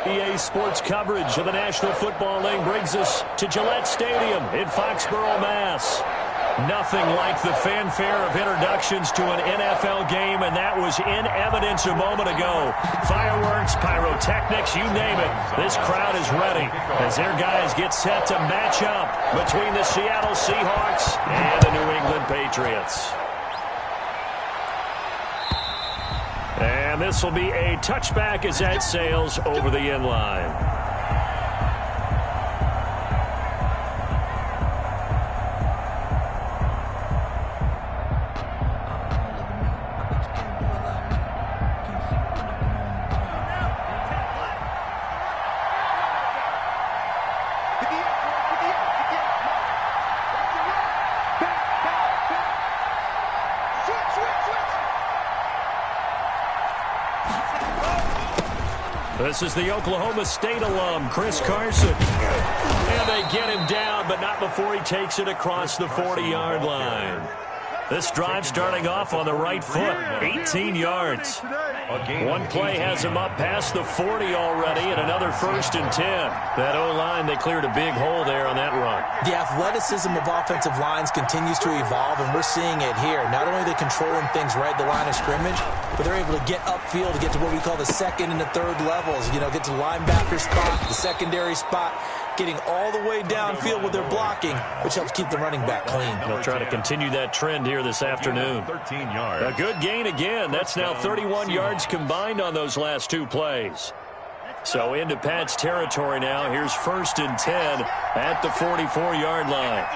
EA Sports coverage of the National Football League brings us to Gillette Stadium in Foxborough, Mass. Nothing like the fanfare of introductions to an NFL game, and that was in evidence a moment ago. Fireworks, pyrotechnics, you name it. This crowd is ready as their guys get set to match up between the Seattle Seahawks and the New England Patriots. And this will be a touchback as that sails over the end line. This is the Oklahoma State alum, Chris Carson. And they get him down, but not before he takes it across the 40-yard line. This drive starting off on the right foot, 18 yards. One play has him up past the 40 already, and another 1st and 10. That O-line, they cleared a big hole there on that run. The athleticism of offensive lines continues to evolve, and we're seeing it here. Not only are they controlling things right at the line of scrimmage, but they're able to get upfield to get to what we call the second and the third levels. You know, get to the linebacker spot, the secondary spot, getting all the way downfield with their blocking, which helps keep the running back clean. They'll try to continue that trend here this afternoon. 13 yards. A good gain again. That's now 31 yards combined on those last two plays. So into Pat's territory now. Here's 1st and 10 at the 44-yard line.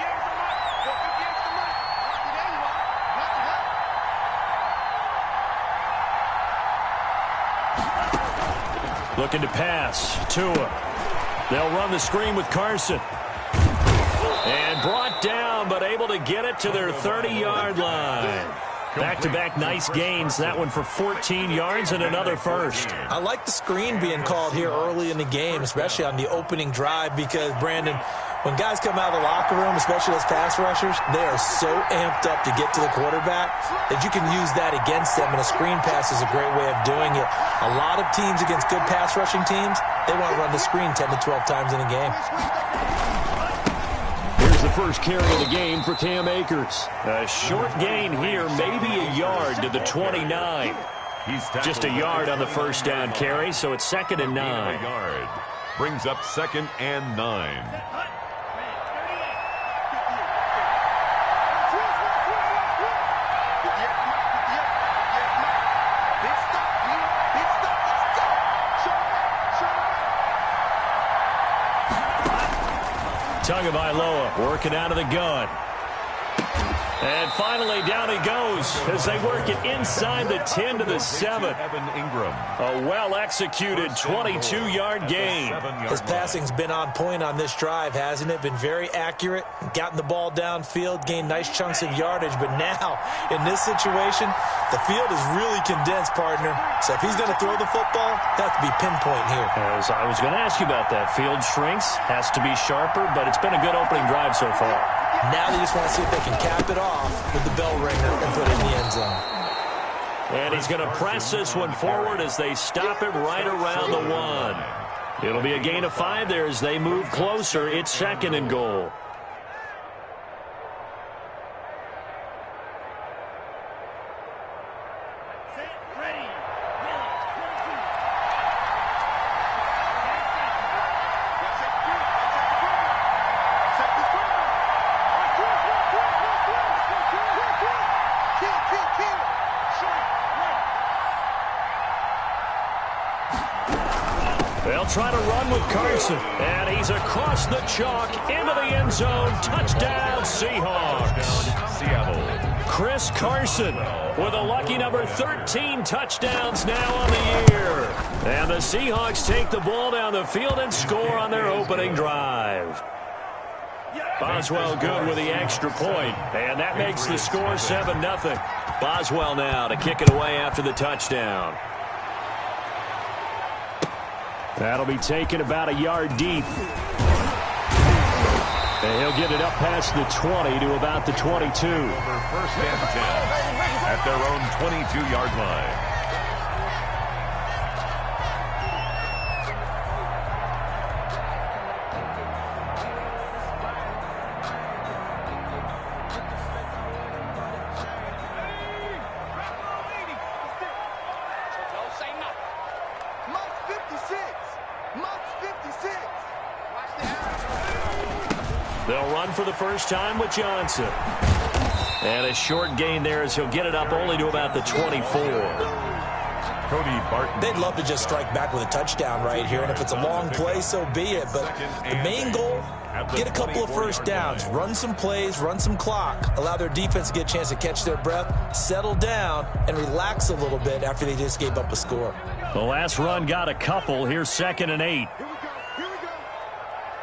Looking to pass. Tua. They'll run the screen with Carson. And brought down, but able to get it to their 30-yard line. Back-to-back nice gains. That one for 14 yards and another first. I like the screen being called here early in the game, especially on the opening drive, because, Brandon, when guys come out of the locker room, especially those pass rushers, they are so amped up to get to the quarterback that you can use that against them, and a screen pass is a great way of doing it. A lot of teams against good pass rushing teams, they want to run the screen 10 to 12 times in a game. Here's the first carry of the game for Cam Akers. A short gain here, maybe a yard to the 29. Just a yard on the first down carry, so it's 2nd and 9. Brings up 2nd and 9. Tagovailoa working out of the gun. And finally, down he goes as they work it inside the 10 to the 7. A well-executed 22-yard gain. His passing's been on point on this drive, hasn't it? Been very accurate, gotten the ball downfield, gained nice chunks of yardage. But now, in this situation, the field is really condensed, partner. So if he's going to throw the football, that has to be pinpoint here. As I was going to ask you about that. Field shrinks, has to be sharper, but it's been a good opening drive so far. Now they just want to see if they can cap it off with the bell ringer and put it in the end zone. And he's going to press this one forward as they stop it right around the 1. It'll be a gain of 5 there as they move closer. It's 2nd and goal. They'll try to run with Carson, and he's across the chalk into the end zone. Touchdown, Seahawks. Seattle. Chris Carson with a lucky number 13 touchdowns now on the year. And the Seahawks take the ball down the field and score on their opening drive. Boswell good with the extra point, and that makes the score 7-0. Boswell now to kick it away after the touchdown. That'll be taken about a yard deep. And he'll get it up past the 20 to about the 22. For 1st and 10 at their own 22-yard line. They'll run for the first time with Johnson. And a short gain there as he'll get it up only to about the 24. Cody Barton. They'd love to just strike back with a touchdown right here, and if it's a long play, so be it. But the main goal, get a couple of first downs, run some plays, run some clock, allow their defense to get a chance to catch their breath, settle down, and relax a little bit after they just gave up a score. The last run got a couple. Here's 2nd and 8.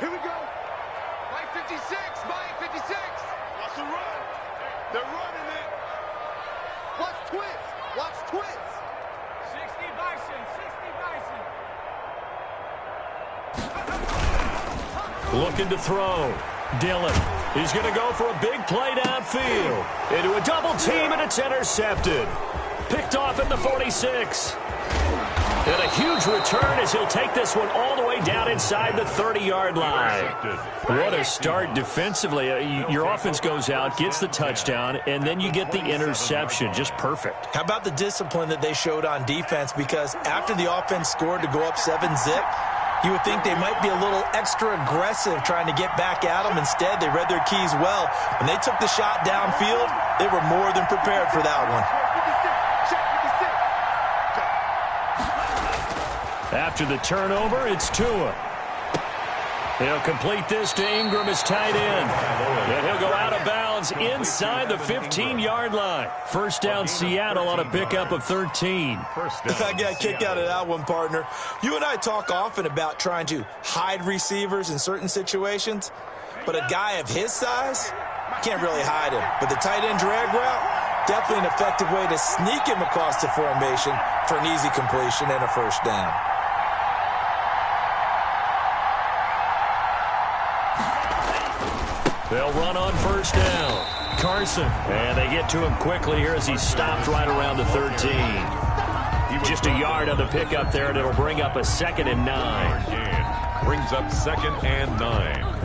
Here we go. Mike 56. Mike 56. Watch the run. They're running it. Watch twins. Watch twins. 60 Bison. 60 Bison. Looking to throw. Dillon. He's going to go for a big play downfield. Into a double team, and it's intercepted. Picked off at the 46. And a huge return as he'll take this one all the way down inside the 30-yard line. What a start defensively. Your offense goes out, gets the touchdown, and then you get the interception. Just perfect. How about the discipline that they showed on defense? Because after the offense scored to go up 7-zip, you would think they might be a little extra aggressive trying to get back at them. Instead, they read their keys well. When they took the shot downfield, they were more than prepared for that one. After the turnover, it's Tua. He'll complete this to Ingram as tight end. And he'll go out of bounds inside the 15-yard line. First down Seattle on a pickup of 13. I got a kick out of that one, partner. You and I talk often about trying to hide receivers in certain situations, but a guy of his size can't really hide him. But the tight end drag route, definitely an effective way to sneak him across the formation for an easy completion and a first down. They'll run on first down. Carson. And they get to him quickly here as he's stopped right around the 13. Just a yard on the pickup there, and it'll bring up a 2nd and 9. Brings up 2nd and 9.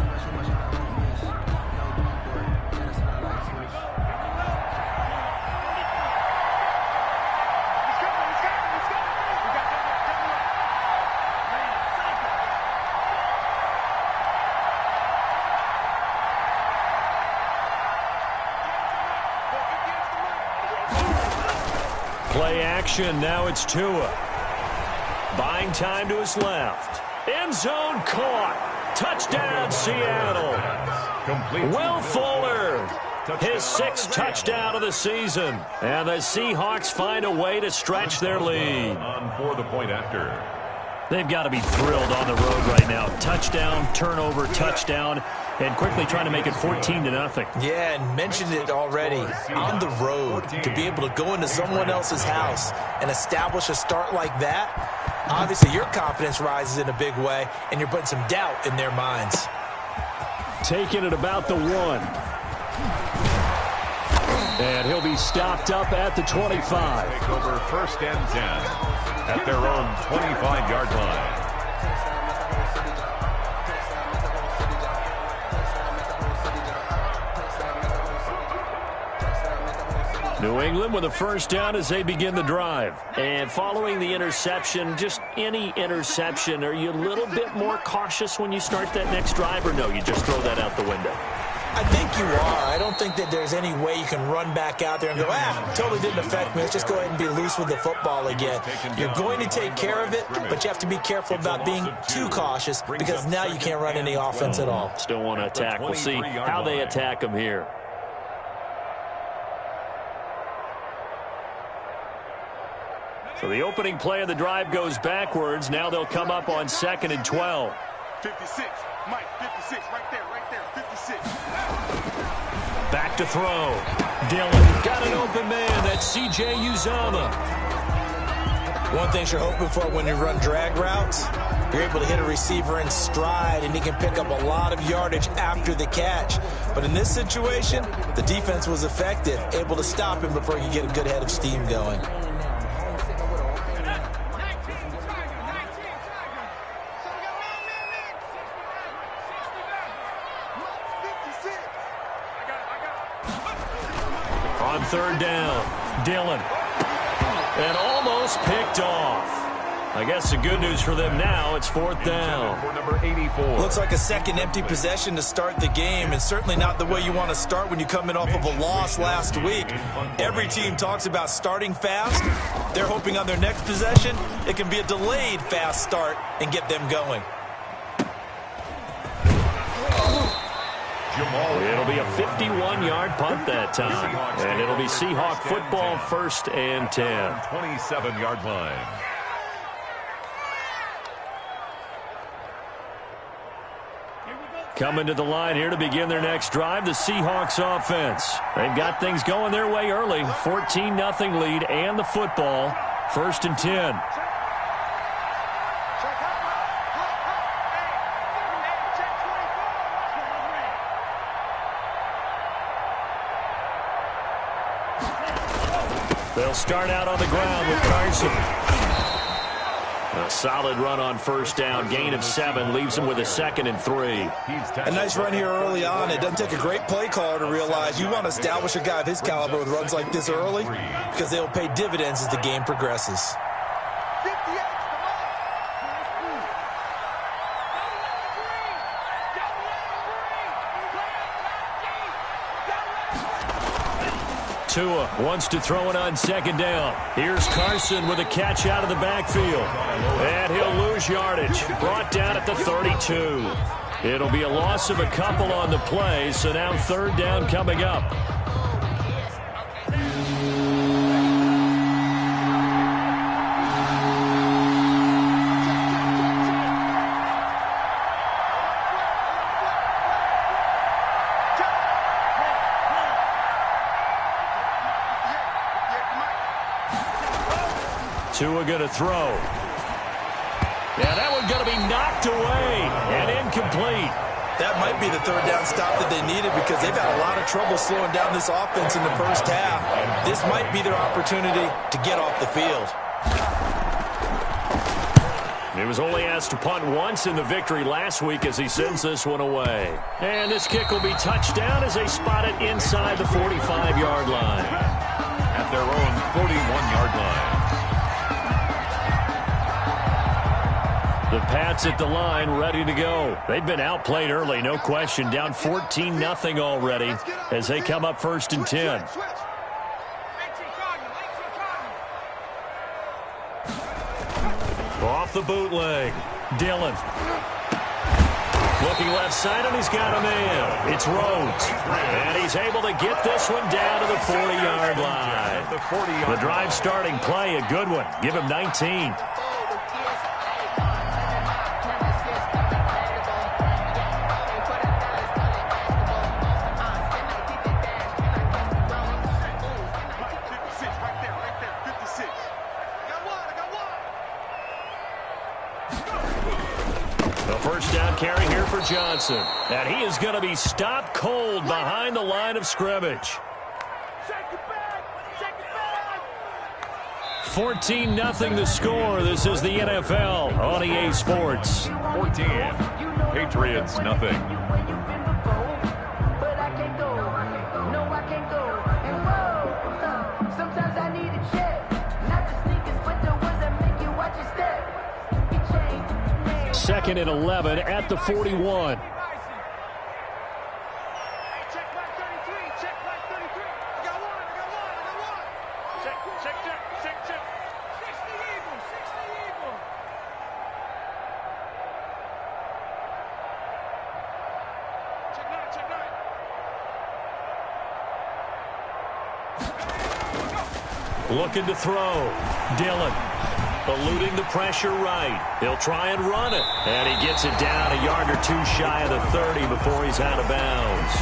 Play action. Now it's Tua. Buying time to his left. End zone caught. Touchdown, Seattle. Will Fuller. His 6th touchdown of the season. And the Seahawks find a way to stretch their lead. On for the point after. They've got to be thrilled on the road right now. Touchdown, turnover, touchdown, and quickly trying to make it 14-0. Yeah, and mentioned it already. On the road, to be able to go into someone else's house and establish a start like that, obviously your confidence rises in a big way, and you're putting some doubt in their minds. Taking it about the 1. And he'll be stopped up at the 25. Take over 1st and 10 at their own 25-yard line. New England with a first down as they begin the drive. And following the interception, just any interception, are you a little bit more cautious when you start that next drive, or no, you just throw that out the window? I think you are. I don't think that there's any way you can run back out there and go, totally didn't affect me. Let's just go ahead and be loose with the football again. You're going to take care of it, but you have to be careful about being too cautious because now you can't run any offense at all. Still want to attack. We'll see how they attack them here. So the opening play of the drive goes backwards. Now they'll come up on 2nd and 12. 56. Mike 56. Right there. 56. Back to throw. Dillon got an open man. That's C.J. Uzomah. One thing you're hoping for when you run drag routes, you're able to hit a receiver in stride, and he can pick up a lot of yardage after the catch. But in this situation, the defense was effective, able to stop him before you get a good head of steam going. On 3rd down, Dillon. And almost picked off. I guess the good news for them now, it's 4th down. For number 84. Looks like a second empty possession to start the game, and certainly not the way you want to start when you come in off of a loss last week. Every team talks about starting fast. They're hoping on their next possession, it can be a delayed fast start and get them going. It'll be a 51-yard punt that time, and it'll be Seahawk football, 1st and 10. 27-yard line. Coming to the line here to begin their next drive, the Seahawks offense. They've got things going their way early. 14-0 lead and the football. 1st and 10. They'll start out on the ground with Carson. A solid run on 1st down. Gain of 7 leaves him with a 2nd and 3. A nice run here early on. It doesn't take a great play caller to realize you want to establish a guy of his caliber with runs like this early because they'll pay dividends as the game progresses. Tua wants to throw it on 2nd down. Here's Carson with a catch out of the backfield. And he'll lose yardage. Brought down at the 32. It'll be a loss of a couple on the play, so now 3rd down coming up. Tua going to throw. Yeah, that one's going to be knocked away and incomplete. That might be the 3rd down stop that they needed because they've had a lot of trouble slowing down this offense in the 1st half. This might be their opportunity to get off the field. He was only asked to punt once in the victory last week as he sends this one away. And this kick will be touchdown as they spot it inside the 45-yard line. At their own 41-yard line. The Pats at the line, ready to go. They've been outplayed early, no question. Down 14-0 already as they come up 1st and 10. Off the bootleg. Dillon. Looking left side, and he's got a man. It's Rhodes. And he's able to get this one down to the 40-yard line. The drive starting play, a good one. Give him 19. Carry here for Johnson. And he is going to be stopped cold behind the line of scrimmage. 14-0 the score. This is the NFL on EA Sports. 14. Patriots, nothing. Second and 11 at the 41. Looking to throw. Dillon. Eluding the pressure right. He'll try and run it. And he gets it down a yard or two shy of the 30 before he's out of bounds.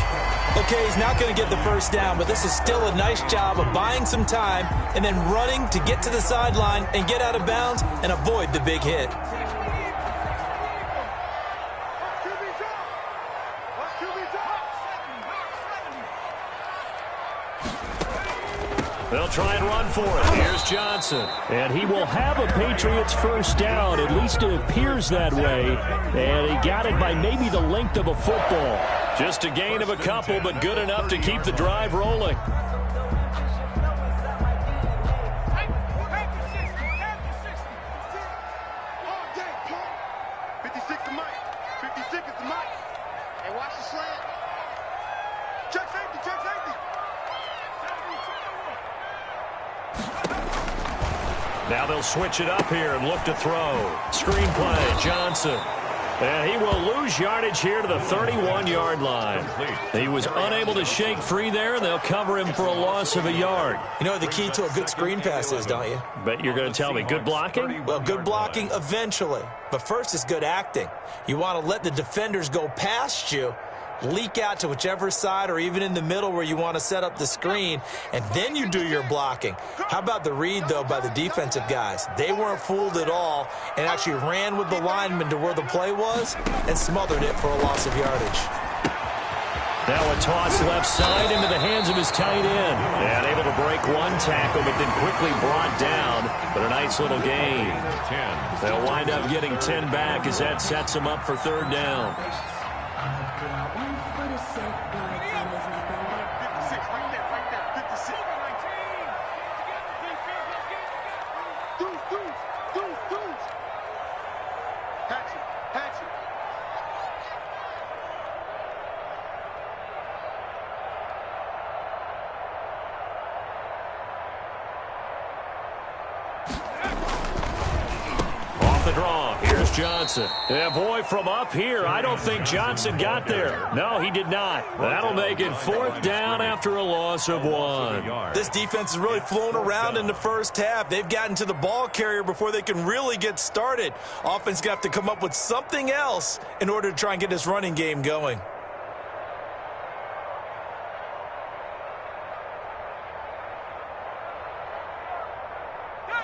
Okay, he's not going to get the 1st down, but this is still a nice job of buying some time and then running to get to the sideline and get out of bounds and avoid the big hit. They'll try and run for it. Here's Johnson. And he will have a Patriots 1st down. At least it appears that way. And he got it by maybe the length of a football. Just a gain of a couple, but good enough to keep the drive rolling. mic. 56 is the mic. Hey, watch the slant. Check safety, check safety. Now they'll switch it up here and look to throw. Screen play, Johnson. And he will lose yardage here to the 31-yard line. He was unable to shake free there, and they'll cover him for a loss of a yard. You know what the key to a good screen pass is, don't you? Bet you're going to tell me good blocking? Well, good blocking eventually. But first is good acting. You want to let the defenders go past you, leak out to whichever side or even in the middle where you want to set up the screen, and then you do your blocking. How about the read, though, by the defensive guys? They weren't fooled at all and actually ran with the lineman to where the play was and smothered it for a loss of yardage. Now a toss left side into the hands of his tight end. And able to break one tackle, but then quickly brought down. But a nice little gain. They'll wind up getting 10 back as that sets them up for third down. 56, right there, 56. Deuce. Hatchet. Off the draw, here's Johnson. Yeah, boy, from up here, I don't think Johnson got there. No, he did not. That'll make it fourth down after a loss of 1. This defense is really flown around in the first half. They've gotten to the ball carrier before they can really get started. Offense got to come up with something else in order to try and get this running game going.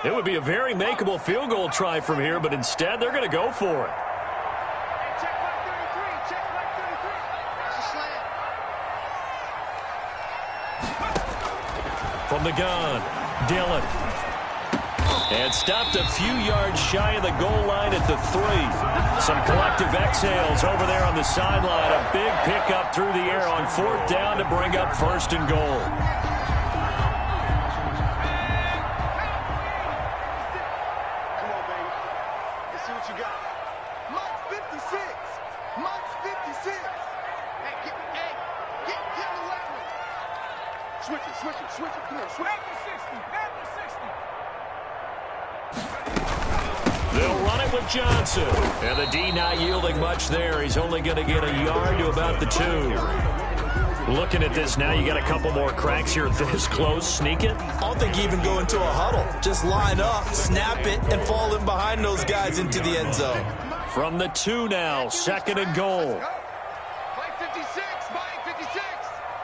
It would be a very makeable field goal try from here, but instead they're going to go for it. Check like 33. Watch the slant. From the gun, Dillon. And stopped a few yards shy of the goal line at the 3. Some collective exhales over there on the sideline. A big pickup through the air on fourth down to bring up first and goal. Switch it. Come on, switch. Back to 60. They'll run it with Johnson. And the D not yielding much there. He's only going to get a yard to about the 2. Looking at this now, you got a couple more cracks here this close. Sneak it. I don't think you even go into a huddle. Just line up, snap it, and fall in behind those guys into the end zone. From the 2 now, second and goal. By 56.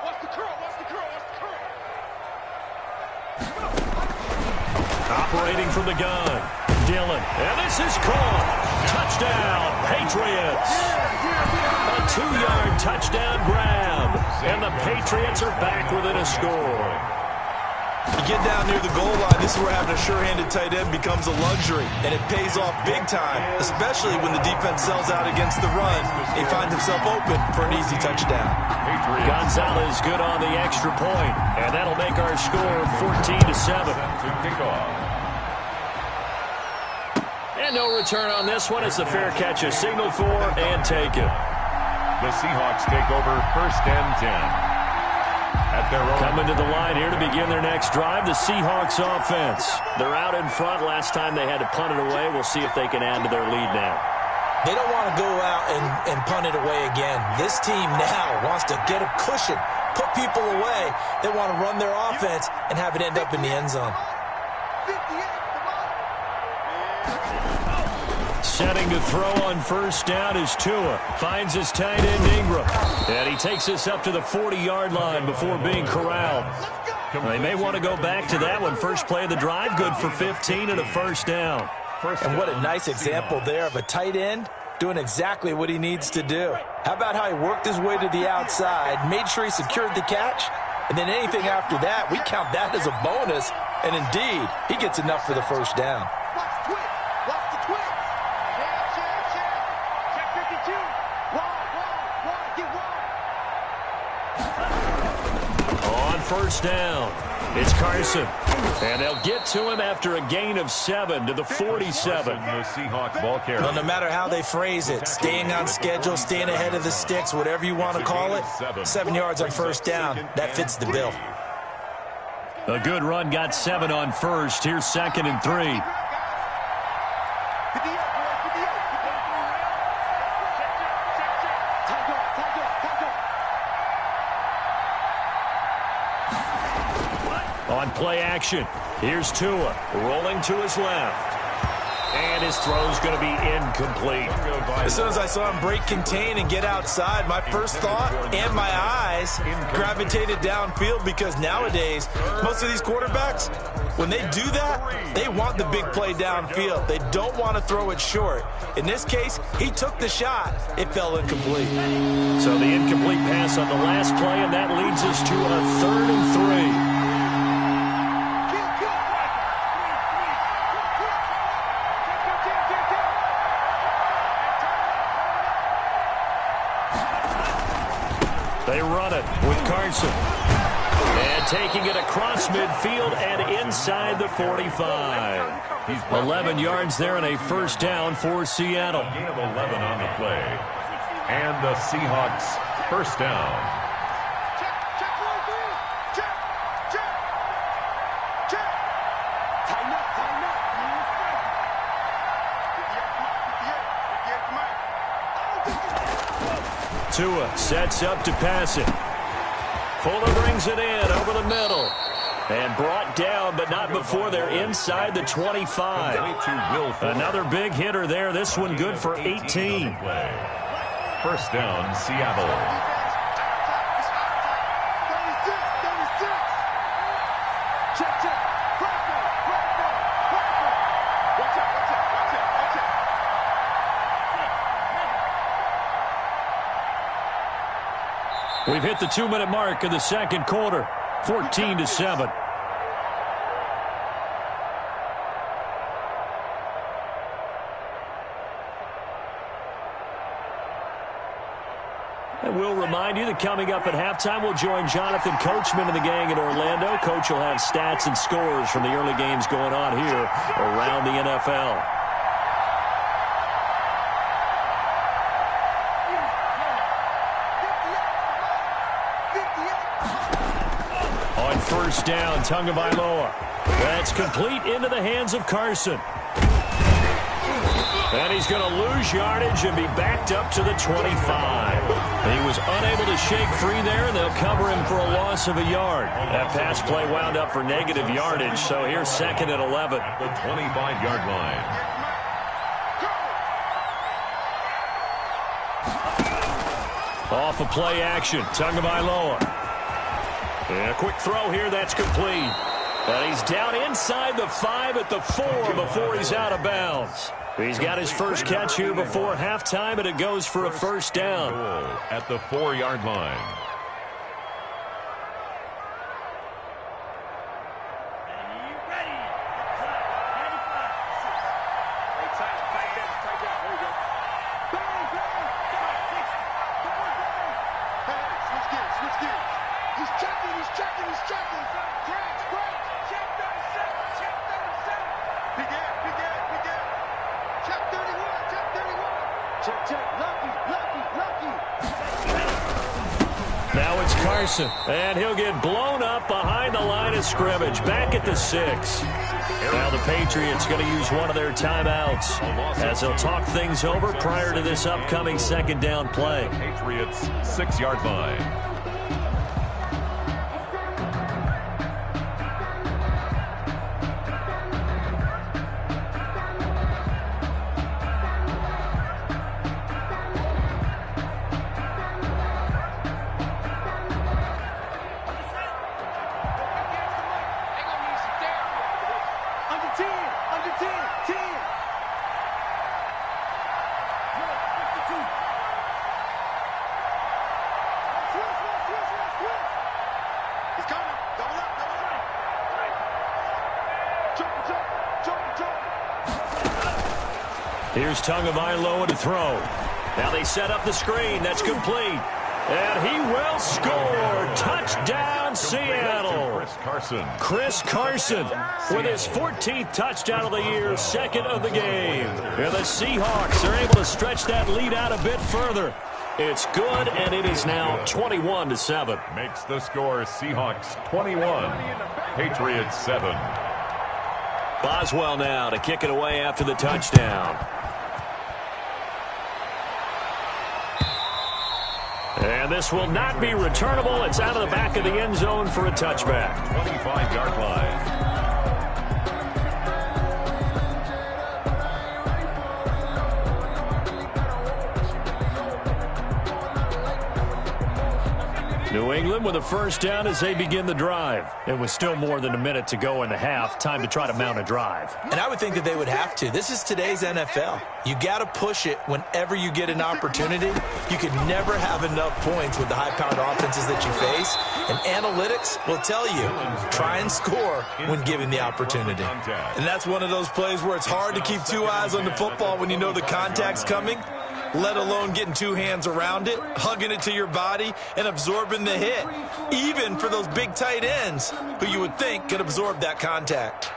Watch the curl. Operating from the gun, Dillon. And this is caught. Touchdown, Patriots. A 2-yard touchdown grab. And the Patriots are back within a score. You get down near the goal line, this is where having a sure-handed tight end becomes a luxury. And it pays off big time, especially when the defense sells out against the run. He finds himself open for an easy touchdown. Gonzalez good on the extra point. And that'll make our score 14-7. And no return on this one. It's the fair catch, a signal for and take it. The Seahawks take over first and 10. At their own. Coming to the line here to begin their next drive, the Seahawks offense. They're out in front. Last time they had to punt it away. We'll see if they can add to their lead now. They don't want to go out and punt it away again. This team now wants to get a cushion, put people away. They want to run their offense and have it end up in the end zone. Setting to throw on first down is Tua. Finds his tight end Ingram. And he takes this up to the 40-yard line before being corralled. They may want to go back to that one. First play of the drive, good for 15 and a first down. And what a nice example there of a tight end doing exactly what he needs to do. How about how he worked his way to the outside, made sure he secured the catch, and then anything after that, we count that as a bonus. And indeed, he gets enough for the first down. first down. It's Carson. And they'll get to him after a gain of 7 to the 47. The Seahawks ball carrier. Well, no matter how they phrase it, staying on schedule, staying ahead of the sticks, whatever you want to call it, 7 yards on first down, that fits the bill. A good run got 7 on first. Here's 2nd and 3. On play action, here's Tua rolling to his left. And his throw's going to be incomplete. As soon as I saw him break contain and get outside, my first thought and my eyes gravitated downfield, because nowadays, most of these quarterbacks, when they do that, they want the big play downfield. They don't want to throw it short. In this case, he took the shot. It fell incomplete. So the incomplete pass on the last play, and that leads us to a 3rd and 3. They run it with Carson. And taking it across midfield and inside the 45. 11 yards there and a first down for Seattle. Gain of 11 on the play. And the Seahawks first down. Tua sets up to pass it. Fuller brings it in over the middle. And brought down, but not before they're inside the 25. Another big hitter there. This one good for 18. First down, Seattle. We've hit the 2-minute mark of the second quarter, 14-7. And we'll remind you that coming up at halftime, we'll join Jonathan Coachman and the gang in Orlando. Coach will have stats and scores from the early games going on here around the NFL. First down, Tagovailoa. That's complete into the hands of Carson. And he's going to lose yardage and be backed up to the 25. He was unable to shake free there, and they'll cover him for a loss of a yard. That pass play wound up for negative yardage, so here's 2nd and 11. The 25-yard line. Off of play action, Tagovailoa. And a quick throw here, that's complete. And he's down inside the 5 at the 4 before he's out of bounds. He's got his first catch here before halftime, and it goes for a first down. At the 4-yard line. Now it's Carson, and he'll get blown up behind the line of scrimmage, back at the 6. Now the Patriots going to use one of their timeouts as they'll talk things over prior to this upcoming second down play. Patriots 6-yard line. Here's Tagovailoa to throw. Now they set up the screen. That's complete. And he will score. Touchdown, Seattle. Chris Carson with his 14th touchdown of the year, second of the game. And the Seahawks are able to stretch that lead out a bit further. It's good, and it is now 21-7. Makes the score Seahawks 21, Patriots 7. Boswell now to kick it away after the touchdown. And this will not be returnable. It's out of the back of the end zone for a touchback. 25-yard line. New England with a first down as they begin the drive. It was still more than a minute to go in the half. Time to try to mount a drive. And I would think that they would have to. This is today's NFL. You got to push it whenever you get an opportunity. You can never have enough points with the high-powered offenses that you face. And analytics will tell you, try and score when given the opportunity. And that's one of those plays where it's hard to keep two eyes on the football when you know the contact's coming, let alone getting two hands around it, hugging it to your body, and absorbing the hit, even for those big tight ends who you would think could absorb that contact.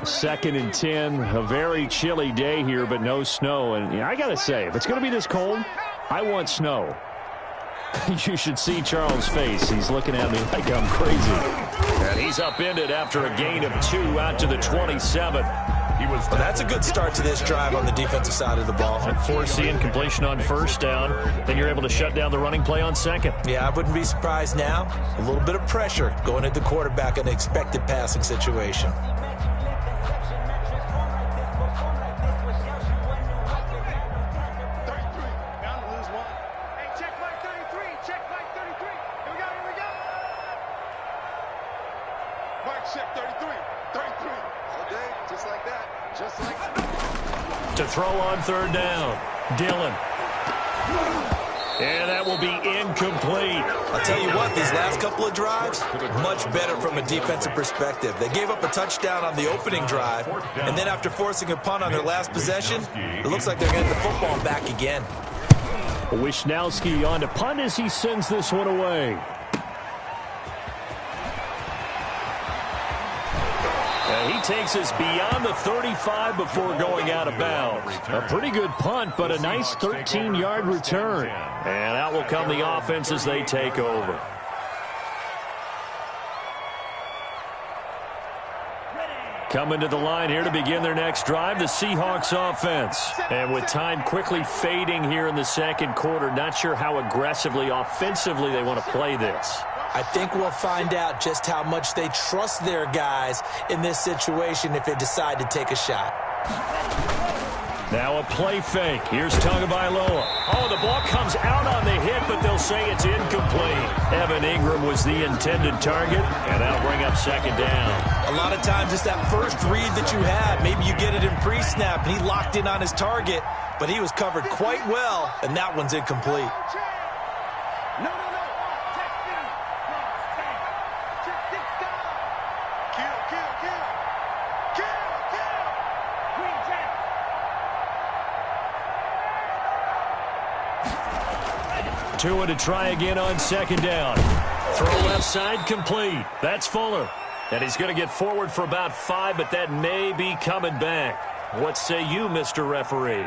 2nd and 10, a very chilly day here, but no snow. And I got to say, if it's going to be this cold, I want snow. You should see Charles' face. He's looking at me like I'm crazy. And he's upended after a gain of 2 out to the 27. Well, that's a good start to this drive on the defensive side of the ball. Forcing incompletion on first down, then you're able to shut down the running play on second. Yeah, I wouldn't be surprised now. A little bit of pressure going at the quarterback in an expected passing situation. To throw on third down, Dillon. And that will be incomplete. I'll tell you what, these last couple of drives, much better from a defensive perspective. They gave up a touchdown on the opening drive, and then after forcing a punt on their last possession, it looks like they're getting the football back again. Wisnowski on to punt as he sends this one away. And he takes us beyond the 35 before going out of bounds. A pretty good punt, but a nice 13-yard return. And out will come the offense as they take over. Coming to the line here to begin their next drive, the Seahawks offense. And with time quickly fading here in the second quarter, not sure how aggressively, offensively they want to play this. I think we'll find out just how much they trust their guys in this situation if they decide to take a shot. Now a play fake. Here's Tagovailoa. Oh, the ball comes out on the hit, but they'll say it's incomplete. Evan Ingram was the intended target, and that'll bring up second down. A lot of times it's that first read that you had. Maybe you get it in pre-snap, and he locked in on his target, but he was covered quite well, and that one's incomplete. Tua to try again on second down. Throw left side complete. That's Fuller. And he's going to get forward for about 5, but that may be coming back. What say you, Mr. Referee?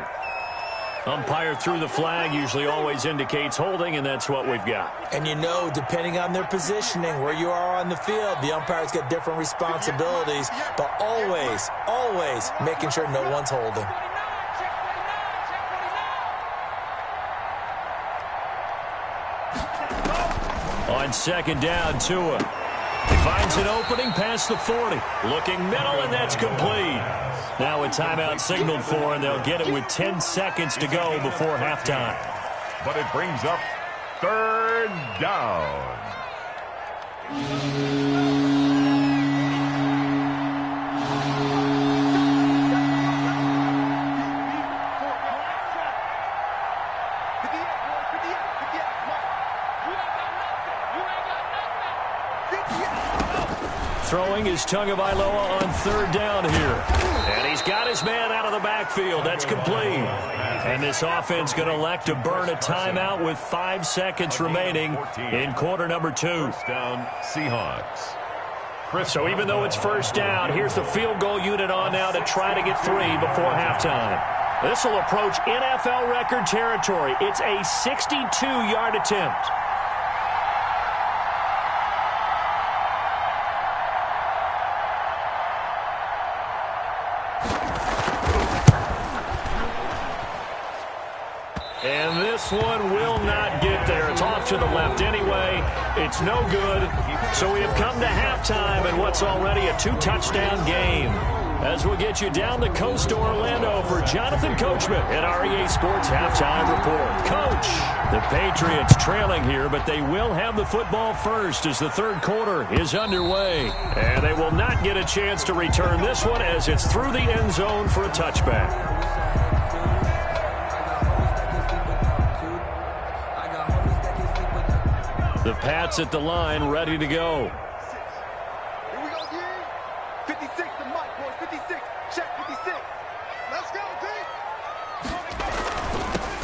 Umpire threw the flag, usually always indicates holding, and that's what we've got. And you know, depending on their positioning, where you are on the field, the umpire's got different responsibilities, but always, always making sure no one's holding. On second down, Tua. He finds an opening past the 40. Looking middle, and that's complete. Now a timeout signaled for, and they'll get it with 10 seconds to go before halftime. But it brings up third down. Throwing is Tagovailoa on third down here. And he's got his man out of the backfield. That's complete. And this offense going to elect to burn a timeout with 5 seconds remaining in quarter number 2. First down, Seahawks. So even though it's first down, here's the field goal unit on now to try to get 3 before halftime. This will approach NFL record territory. It's a 62-yard attempt. And this one will not get there. It's off to the left anyway. It's no good. So we have come to halftime in what's already a 2-touchdown game. As we'll get you down the coast to Orlando for Jonathan Coachman at our EA Sports Halftime Report. Coach, the Patriots trailing here, but they will have the football first as the third quarter is underway. And they will not get a chance to return this one as it's through the end zone for a touchback. The Pats at the line, ready to go. Here we go, D. 56 to Mike, boys. 56. Check 56. Let's go, D.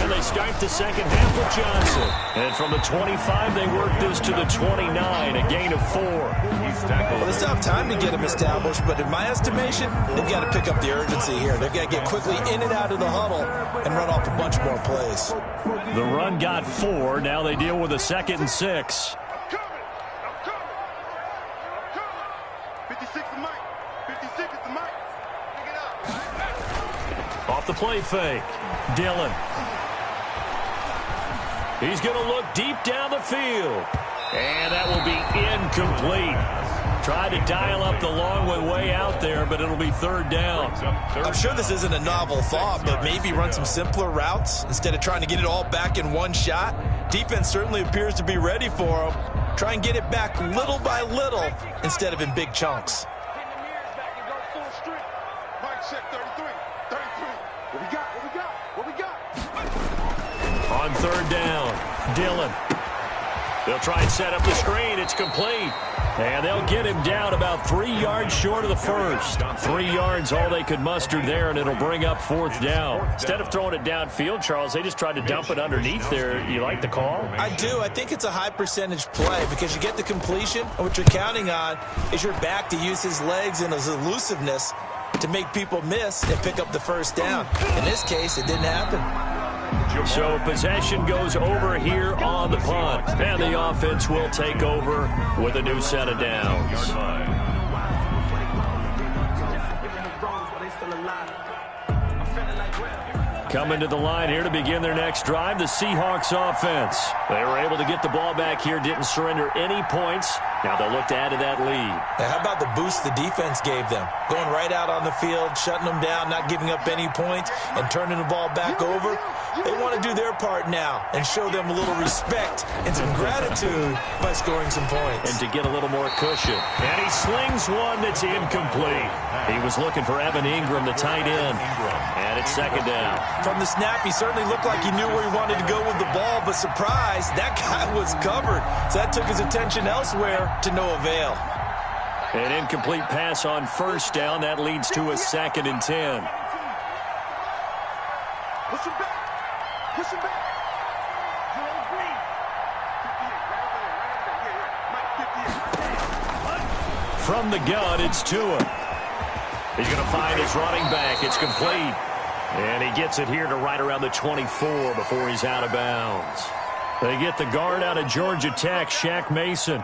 And they start the second half with Johnson. And from the 25, they work this to the 29, a gain of 4. Well, they still have time to get him established, but in my estimation, they've got to pick up the urgency here. They've got to get quickly in and out of the huddle and run off a bunch more plays. The run got 4. Now they deal with a 2nd and 6. I'm coming. 56 to Mike. 56 is the Mike. Pick it up. Off the play fake. Dillon. He's going to look deep down the field. And that will be incomplete. Tried to dial up the long one way out there, but it'll be third down. I'm sure this isn't a novel thought, but maybe run some simpler routes instead of trying to get it all back in one shot. Defense certainly appears to be ready for them. Try and get it back little by little instead of in big chunks. Mike, check 33. 33. What we got? On third down, Dillon. They'll try and set up the screen. It's complete. And they'll get him down about 3 yards short of the first. 3 yards, all they could muster there, and it'll bring up fourth down. Instead of throwing it downfield, Charles, they just tried to dump it underneath there. You like the call? I do. I think it's a high percentage play because you get the completion, and what you're counting on is your back to use his legs and his elusiveness to make people miss and pick up the first down. In this case, it didn't happen. So possession goes over here on the punt. And the offense will take over with a new set of downs. Coming to the line here to begin their next drive, the Seahawks offense. They were able to get the ball back here, didn't surrender any points. Now they'll look to add to that lead. Now, how about the boost the defense gave them? Going right out on the field, shutting them down, not giving up any points, and turning the ball back over. They want to do their part now and show them a little respect and some gratitude by scoring some points. And to get a little more cushion. And he slings one that's incomplete. He was looking for Evan Ingram, the tight end. And it's second down. From the snap, he certainly looked like he knew where he wanted to go with the ball, but surprise, that guy was covered. So that took his attention elsewhere to no avail. An incomplete pass on first down. That leads to a 2nd and 10. Push him back. Push him back. Joel Green. 58. From the gun, it's Tua. He's going to find his running back. It's complete. And he gets it here to right around the 24 before he's out of bounds. They get the guard out of Georgia Tech, Shaq Mason.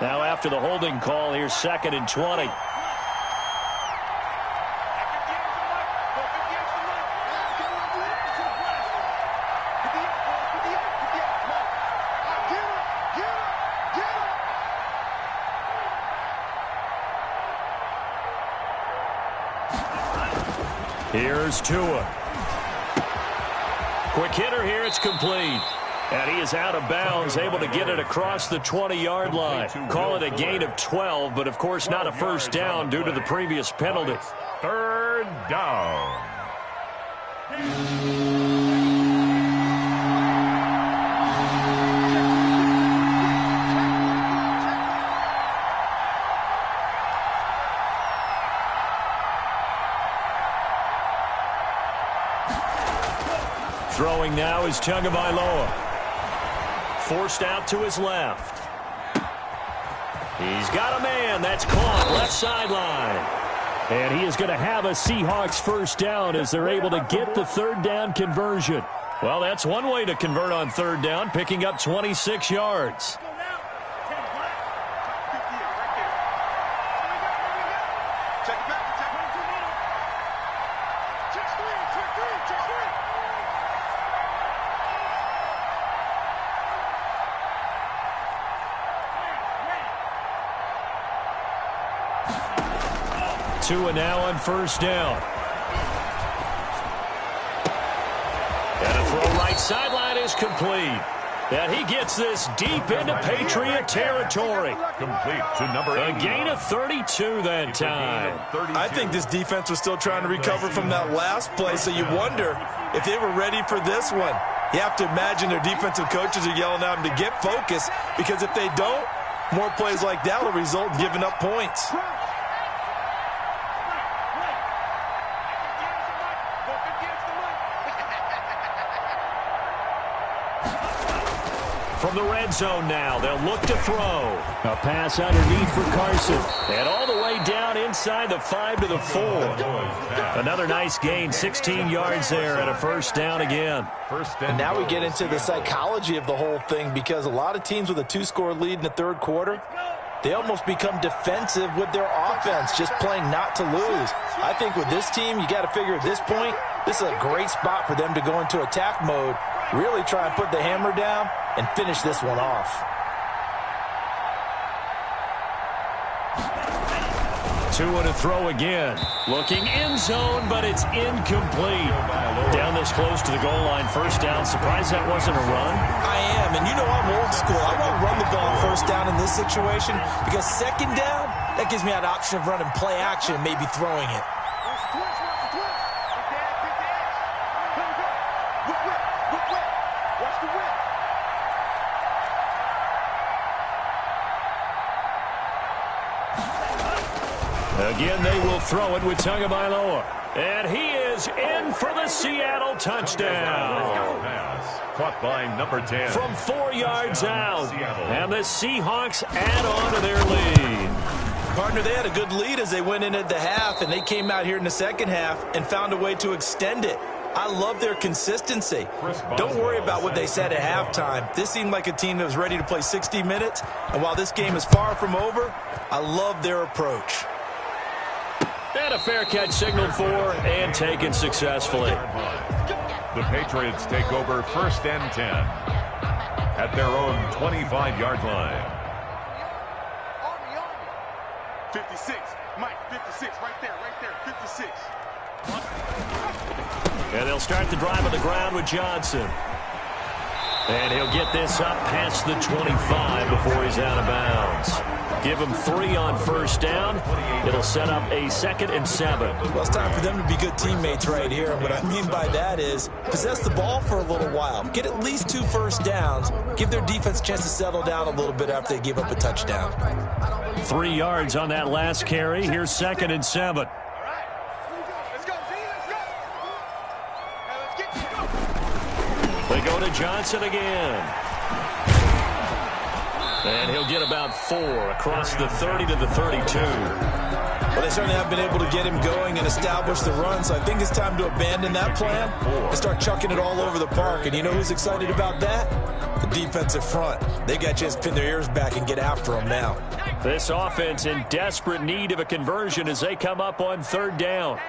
Now after the holding call, here's 2nd and 20. Here's Tua. Quick hitter here, it's complete. And he is out of bounds, able to get it across the 20-yard line. Call it a gain of 12, but of course not a first down due to the previous penalty. Third down. Throwing now is Tagovailoa. Forced out to his left. He's got a man. That's caught left sideline. And he is going to have a Seahawks first down as they're able to get the third down conversion. Well, that's one way to convert on third down, picking up 26 yards. Tua now on first down. And a throw right sideline is complete. And he gets this deep into Patriot territory. Complete to number 8. A gain of 32 that time. I think this defense was still trying to recover from that last play, so you wonder if they were ready for this one. You have to imagine their defensive coaches are yelling at them to get focused, because if they don't, more plays like that will result in giving up points. From the red zone now, they'll look to throw. A pass underneath for Carson. And all the way down inside the 5 to the 4. Another nice gain, 16 yards there and a first down again. And now we get into the psychology of the whole thing, because a lot of teams with a 2-score lead in the third quarter, they almost become defensive with their offense, just playing not to lose. I think with this team, you got to figure at this point, this is a great spot for them to go into attack mode, really try and put the hammer down and finish this one off. Tua to throw again. Looking end zone, but it's incomplete. Down this close to the goal line, first down. Surprised that wasn't a run? I am, and you know I'm old school. I want to run the ball first down in this situation, because second down, that gives me an option of running play action and maybe throwing it. Again, they will throw it with Tagovailoa. And he is in for the Seattle touchdown. Pass caught by number 10. From 4 yards out. And the Seahawks add on to their lead. Partner, they had a good lead as they went into the half, and they came out here in the second half and found a way to extend it. I love their consistency. Don't worry about what they said at halftime. This seemed like a team that was ready to play 60 minutes, and while this game is far from over, I love their approach. And a fair catch signaled for and taken successfully. The Patriots take over first and 10 at their own 25-yard line. 56, Mike, 56, right there, 56. And they'll start the drive on the ground with Johnson. And he'll get this up past the 25 before he's out of bounds. Give him 3 on first down. It'll set up a 2nd and 7. Well, it's time for them to be good teammates right here. What I mean by that is possess the ball for a little while. Get at least 2 first downs. Give their defense a chance to settle down a little bit after they give up a touchdown. 3 yards on that last carry. Here's 2nd and 7. They go to Johnson again. And he'll get about 4 across the 30 to the 32. Well, they certainly have been able to get him going and establish the run, so I think it's time to abandon that plan and start chucking it all over the park. And you know who's excited about that? The defensive front. They got a chance to pin their ears back and get after him now. This offense in desperate need of a conversion as they come up on third down.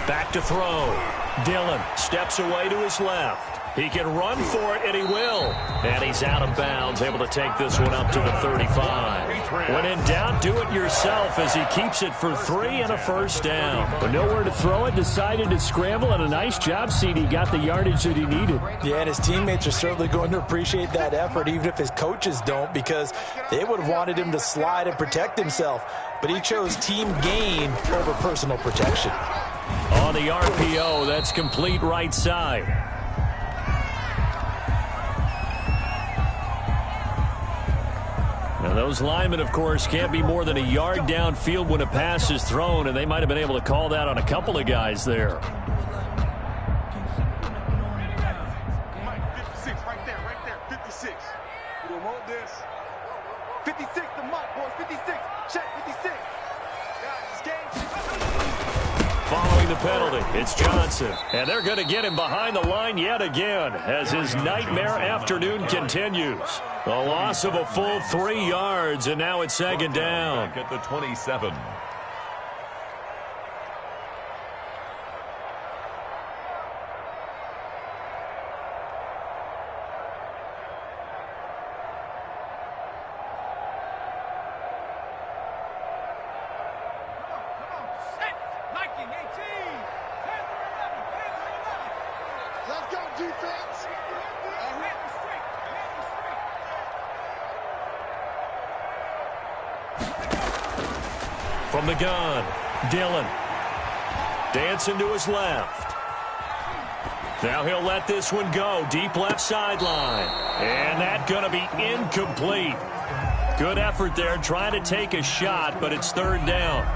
Back to throw. Dillon steps away to his left. He can run for it, and he will. And he's out of bounds, able to take this one up to the 35. When in doubt, do it yourself as he keeps it for 3 and a first down. But nowhere to throw it, decided to scramble, and a nice job, CD. Got the yardage that he needed. Yeah, and his teammates are certainly going to appreciate that effort, even if his coaches don't, because they would have wanted him to slide and protect himself. But he chose team gain over personal protection. On the RPO, that's complete right side. Those linemen, of course, can't be more than a yard downfield when a pass is thrown, and they might have been able to call that on a couple of guys there. Mike, 56, right there, 56. We don't hold this. 56 to Mike, boys, 56. Check, 56. Guys, this game. Following the penalty, it's Johnson. And they're going to get him behind the line yet again as his nightmare afternoon continues. A loss of a full 3 yards, and now it's second down. Back at the 27. Let's go, defense. From the gun, Dillon. Dancing to his left. Now he'll let this one go. Deep left sideline. And that's going to be incomplete. Good effort there trying to take a shot, but it's third down.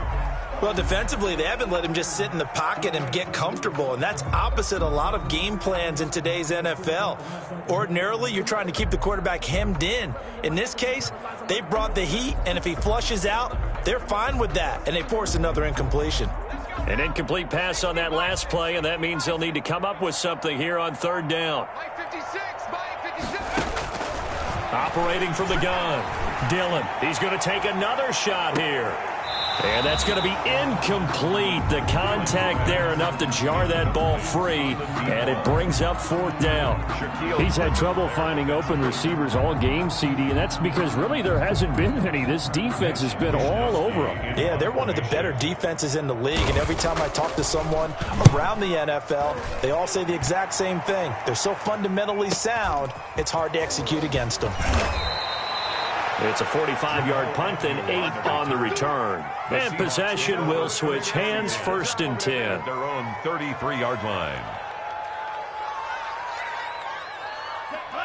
Well, defensively, they haven't let him just sit in the pocket and get comfortable, and that's opposite a lot of game plans in today's NFL. Ordinarily, you're trying to keep the quarterback hemmed in. In this case, they brought the heat, and if he flushes out, they're fine with that, and they force another incompletion. An incomplete pass on that last play, and that means they'll need to come up with something here on third down. Mike 56, Mike 56. Operating from the gun, Dillon. He's going to take another shot here. And that's going to be incomplete. The contact there enough to jar that ball free, and it brings up fourth down. He's had trouble finding open receivers all game, CD, and that's because really there hasn't been any. This defense has been all over him. Yeah, they're one of the better defenses in the league, and every time I talk to someone around the NFL, they all say the exact same thing. They're so fundamentally sound, it's hard to execute against them. It's a 45-yard punt and 8 on the return. And possession will switch hands, first and 10. Their own 33-yard line.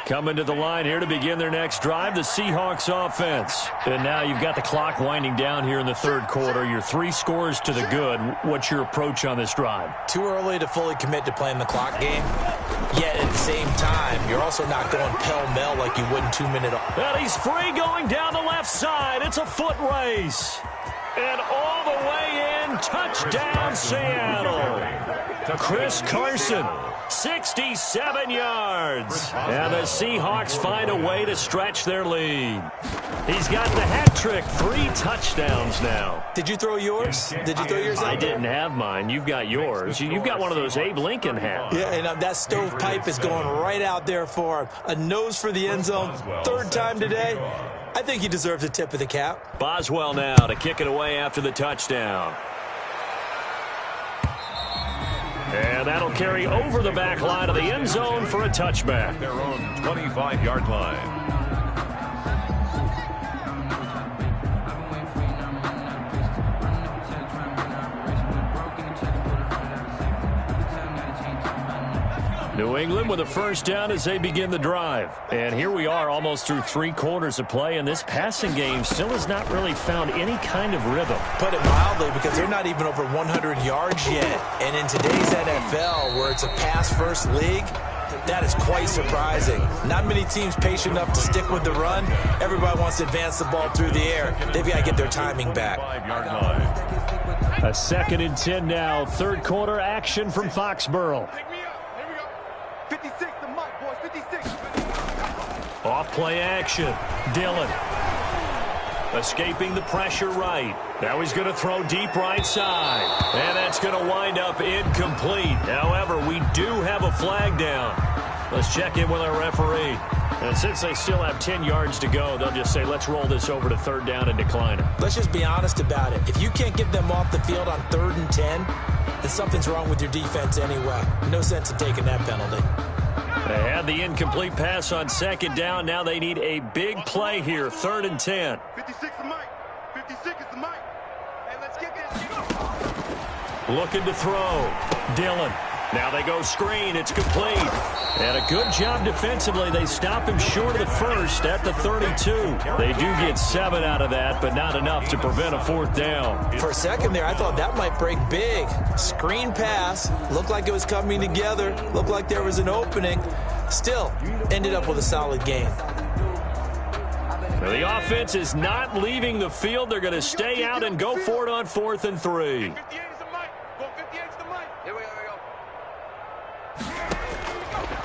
Coming to the line here to begin their next drive, the Seahawks offense. And now you've got the clock winding down here in the third quarter. You're 3 scores to the good. What's your approach on this drive? Too early to fully commit to playing the clock game. Yet at the same time, you're also not going pell-mell like you would in 2-minute. And he's free going down the left side. It's a foot race. And all the way in, touchdown Seattle. Chris Carson, 67 yards. And the Seahawks find a way to stretch their lead. He's got the hat trick, 3 touchdowns now. Did you throw yours? Did you throw yours out I there? didn't have mine. You've got yours. You've got one of those Abe Lincoln hats. Yeah, and that stovepipe is going right out there for him. A nose for the end zone. Third time today. I think he deserves a tip of the cap. Boswell now to kick it away after the touchdown. And that'll carry over the back line of the end zone for a touchback. Their own 25-yard line. New England with a first down as they begin the drive. And here we are almost through 3 quarters of play, and this passing game still has not really found any kind of rhythm. Put it mildly, because they're not even over 100 yards yet. And in today's NFL, where it's a pass-first league, that is quite surprising. Not many teams patient enough to stick with the run. Everybody wants to advance the ball through the air. They've got to get their timing back. 5-yard line. A 2nd and 10 now. Third quarter action from Foxborough. Pick me up. Here we go. 56 to Mike, boys. 56. Off play action. Dillon. Escaping the pressure right. Now he's going to throw deep right side. And that's going to wind up incomplete. However, we do have a flag down. Let's check in with our referee. And since they still have 10 yards to go, they'll just say, let's roll this over to third down and decline it. Let's just be honest about it. If you can't get them off the field on 3rd and 10, then something's wrong with your defense anyway. No sense in taking that penalty. They had the incomplete pass on 2nd down. Now they need a big play here, 3rd and 10. 56 to Mike. 56 is to Mike. Hey, let's get this. Looking to throw. Dillon. Now they go screen. It's complete. And a good job defensively. They stop him short of the first at the 32. They do get 7 out of that, but not enough to prevent a 4th down. For a second there, I thought that might break big. Screen pass. Looked like it was coming together. Looked like there was an opening. Still, ended up with a solid game. The offense is not leaving the field. They're going to stay out and go for it on 4th and 3.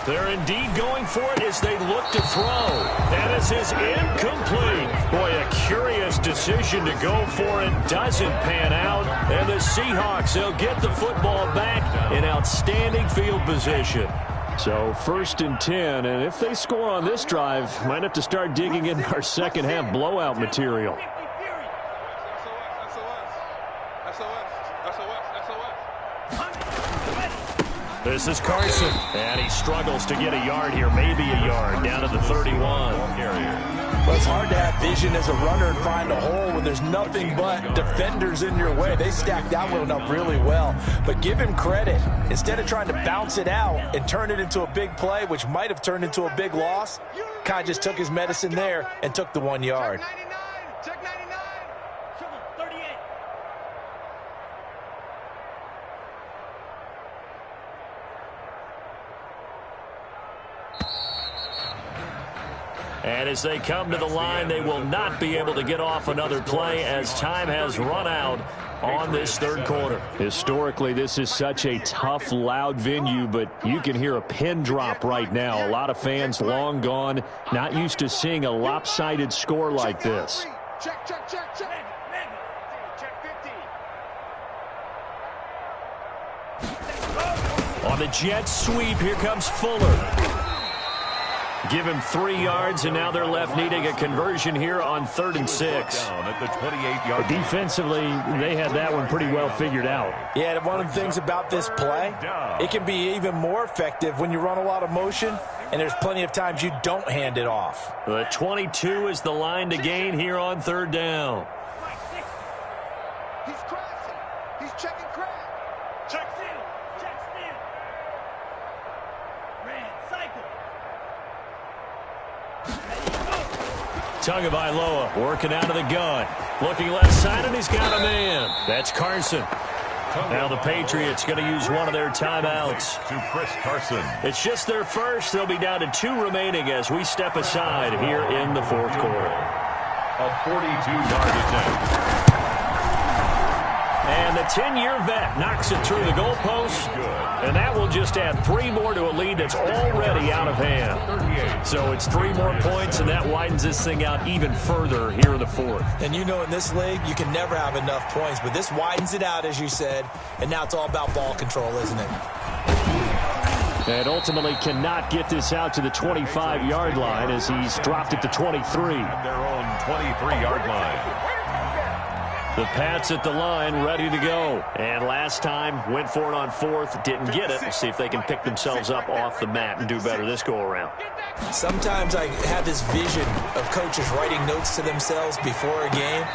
They're indeed going for it as they look to throw. And this is incomplete. Boy, a curious decision to go for it. Doesn't pan out. And the Seahawks, they'll get the football back in outstanding field position. So 1st and 10, and if they score on this drive, might have to start digging in our second half blowout material. This is Carson, and he struggles to get a yard here, maybe a yard, down to the 31. Well, it's hard to have vision as a runner and find a hole when there's nothing but defenders in your way. They stacked that one up really well. But give him credit. Instead of trying to bounce it out and turn it into a big play, which might have turned into a big loss, Kai just took his medicine there and took the 1 yard. Check 99. And as they come to the line, they will not be able to get off another play as time has run out on this 3rd quarter. Historically, this is such a tough, loud venue, but you can hear a pin drop right now. A lot of fans long gone, not used to seeing a lopsided score like this. Check. On the jet sweep, here comes Fuller. Give him 3 yards, and now they're left needing a conversion here on 3rd and 6. Down at the 28-yard. Defensively, they had that one pretty well figured out. Yeah, one of the things about this play, it can be even more effective when you run a lot of motion, and there's plenty of times you don't hand it off. The 22 is the line to gain here on 3rd down. He's crashing. He's checking crash. Check still. Tagovailoa working out of the gun. Looking left side, and he's got a man. That's Carson. Now the Patriots going to use one of their timeouts. To Chris Carson. It's just their first. They'll be down to 2 remaining as we step aside here in the 4th quarter. A 42-yard attempt. And the 10-year vet knocks it through the goalpost. And that will just add 3 more to a lead that's already out of hand. So it's 3 more points, and that widens this thing out even further here in the 4th. And you know in this league, you can never have enough points. But this widens it out, as you said. And now it's all about ball control, isn't it? And ultimately cannot get this out to the 25-yard line as he's dropped at the 23. At their own 23-yard line. The Pats at the line, ready to go. And last time, went for it on 4th, didn't get it. We'll see if they can pick themselves up off the mat and do better this go-around. Sometimes I have this vision of coaches writing notes to themselves before a game.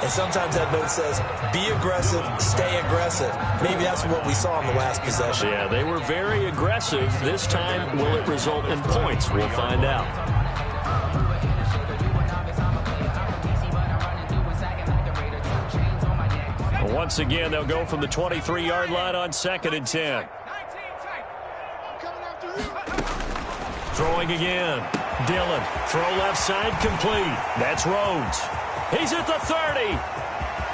And sometimes that note says, be aggressive, stay aggressive. Maybe that's what we saw in the last possession. Yeah, they were very aggressive. This time, will it result in points? We'll find out. Once again, they'll go from the 23-yard line on 2nd and 10. Throwing again. Dillon. Throw left side complete. That's Rhodes. He's at the 30.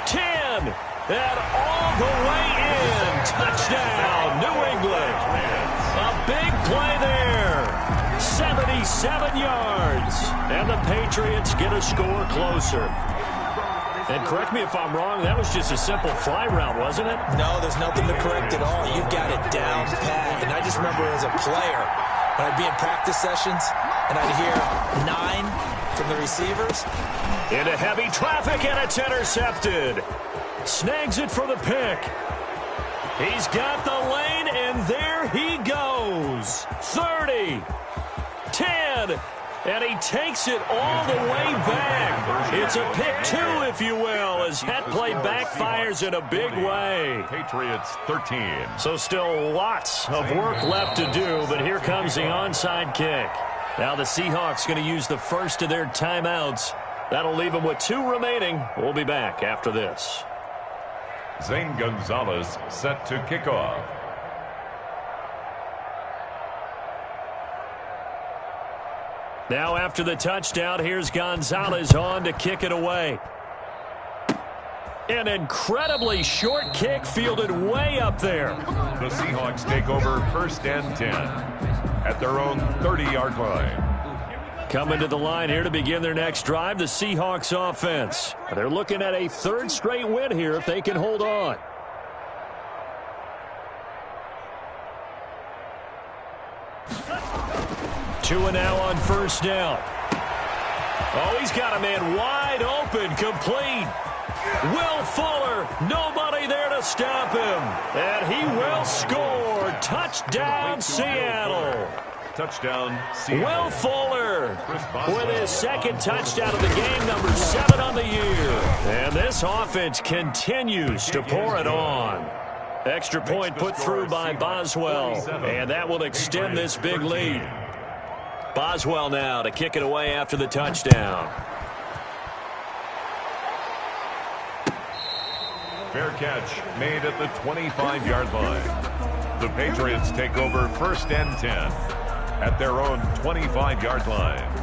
10. And all the way in. Touchdown, New England. A big play there. 77 yards. And the Patriots get a score closer. And correct me if I'm wrong, that was just a simple fly route, wasn't it? No, there's nothing to correct at all. You've got it down pat. And I just remember as a player, when I'd be in practice sessions, and I'd hear 9 from the receivers. Into heavy traffic, and it's intercepted. Snags it for the pick. He's got the lane, and there he goes. 30, 10, And he takes it all the way back. It's a pick two, if you will, as that play backfires in a big way. Patriots 13. So still lots of work left to do, but here comes the onside kick. Now the Seahawks going to use the first of their timeouts. That'll leave them with 2 remaining. We'll be back after this. Zane Gonzalez set to kick off. Now after the touchdown, here's Gonzalez on to kick it away. An incredibly short kick fielded way up there. The Seahawks take over first and 10 at their own 30-yard line. Coming to the line here to begin their next drive, the Seahawks offense. They're looking at a 3rd straight win here if they can hold on. Two and now on first down. Oh, he's got a man wide open, complete. Will Fuller, nobody there to stop him. And he will score. Touchdown, Seattle. Touchdown, Seattle. Will Fuller with his 2nd touchdown of the game, number 7 on the year. And this offense continues to pour it on. Extra point put through by Boswell, and that will extend this big lead. Boswell now to kick it away after the touchdown. Fair catch made at the 25-yard line. The Patriots take over first and 10 at their own 25-yard line.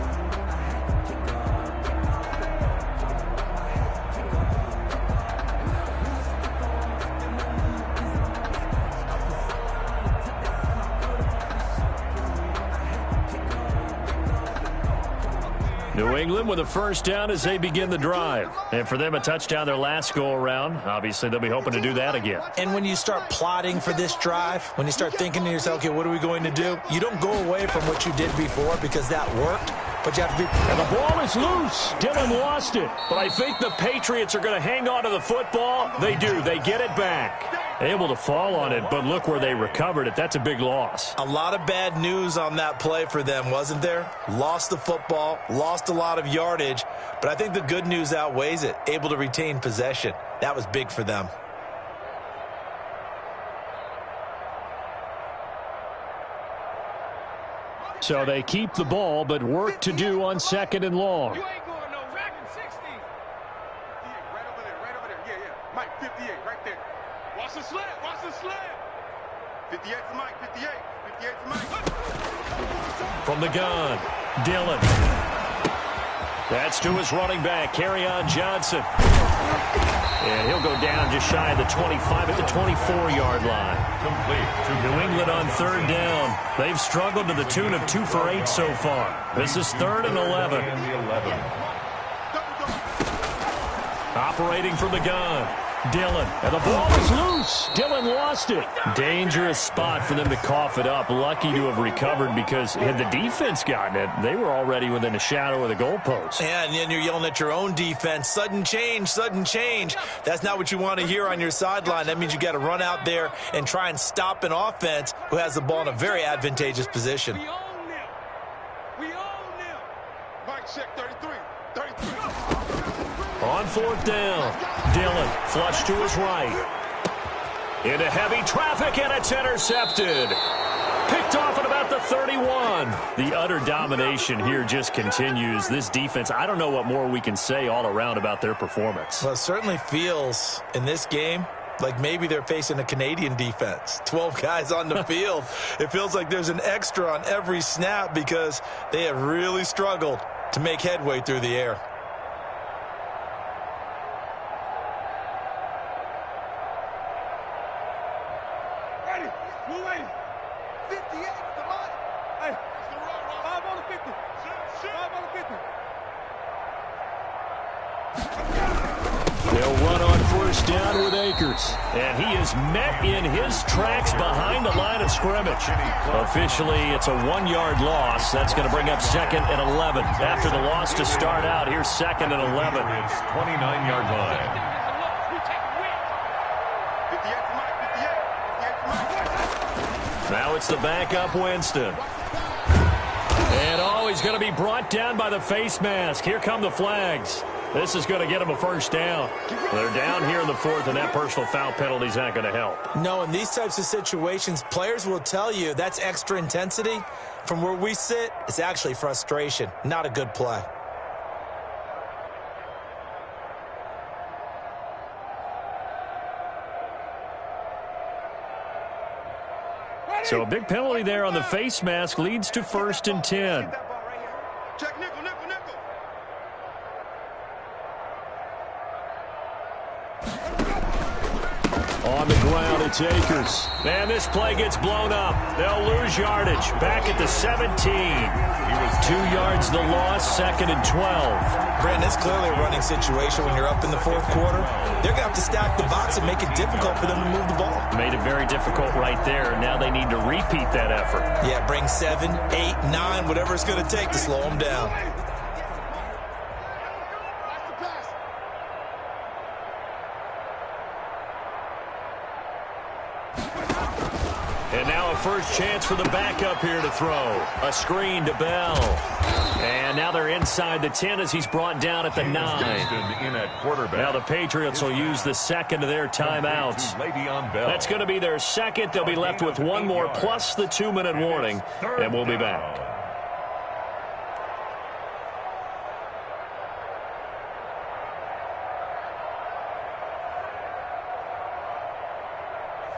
New England with a first down as they begin the drive. And for them, a touchdown their last go-around. Obviously, they'll be hoping to do that again. And when you start plotting for this drive, when you start thinking to yourself, okay, what are we going to do? You don't go away from what you did before because that worked. But you have to be... And the ball is loose. Dillon lost it. But I think the Patriots are going to hang on to the football. They do. They get it back. Able to fall on it, but look where they recovered it. That's a big loss. A lot of bad news on that play for them, wasn't there? Lost the football, lost a lot of yardage, but I think the good news outweighs it. Able to retain possession. That was big for them. So they keep the ball, but work to do on 2nd and long. You ain't going no racking 60. 58, right over there, right over there. Yeah, yeah. Mike, 58, right there. Watch the slant, watch the slant. 58 to Mike, 58. 58 to Mike. From the gun, Dillon. That's to his running back, Kerryon Johnson. And he'll go down just shy of the 25 at the 24-yard line. Complete to New England on 3rd down. They've struggled to the tune of 2 for 8 so far. This is 3rd and 11. Operating from the gun, Dillon. And the ball is loose. Dillon lost it. Dangerous spot for them to cough it up. Lucky to have recovered because had the defense gotten it, they were already within a shadow of the goalpost. Yeah, and then you're yelling at your own defense. Sudden change, sudden change. That's not what you want to hear on your sideline. That means you got to run out there and try and stop an offense who has the ball in a very advantageous position. We own them. We own them. Mike, check 33. 33. On 4th down, Dillon flush to his right. Into heavy traffic, and it's intercepted. Picked off at about the 31. The utter domination here just continues. This defense, I don't know what more we can say all around about their performance. Well, it certainly feels in this game like maybe they're facing a Canadian defense. 12 guys on the field. It feels like there's an extra on every snap because they have really struggled to make headway through the air. They'll run on first down with Akers. And he is met in his tracks behind the line of scrimmage. Officially, it's a 1-yard loss. That's going to bring up 2nd and 11. After the loss to start out, here's 2nd and 11. It's 29-yard line. Now it's the backup Winston. And oh, he's going to be brought down by the face mask. Here come the flags. This is going to get him a first down. They're down here in the fourth, and that personal foul penalty is not going to help. No, in these types of situations, players will tell you that's extra intensity. From where we sit, it's actually frustration. Not a good play. So a big penalty there on the face mask leads to 1st and 10. Check nickel, nickel, nickel. On the ground, it's Akers. Man, this play gets blown up. They'll lose yardage. Back at the 17. He was 2 yards the loss, 2nd and 12. Brandon, it's clearly a running situation when you're up in the fourth quarter. They're going to have to stack the box and make it difficult for them to move the ball. Made it very difficult right there. Now they need to repeat that effort. Yeah, bring 7, 8, 9, whatever it's going to take to slow them down. And now a first chance for the backup here to throw. A screen to Bell. And now they're inside the 10 as he's brought down at the 9. In at quarterback. Now the Patriots will use the second of their timeouts. That's going to be their second. They'll be left with one more plus the 2-minute warning. And we'll be back.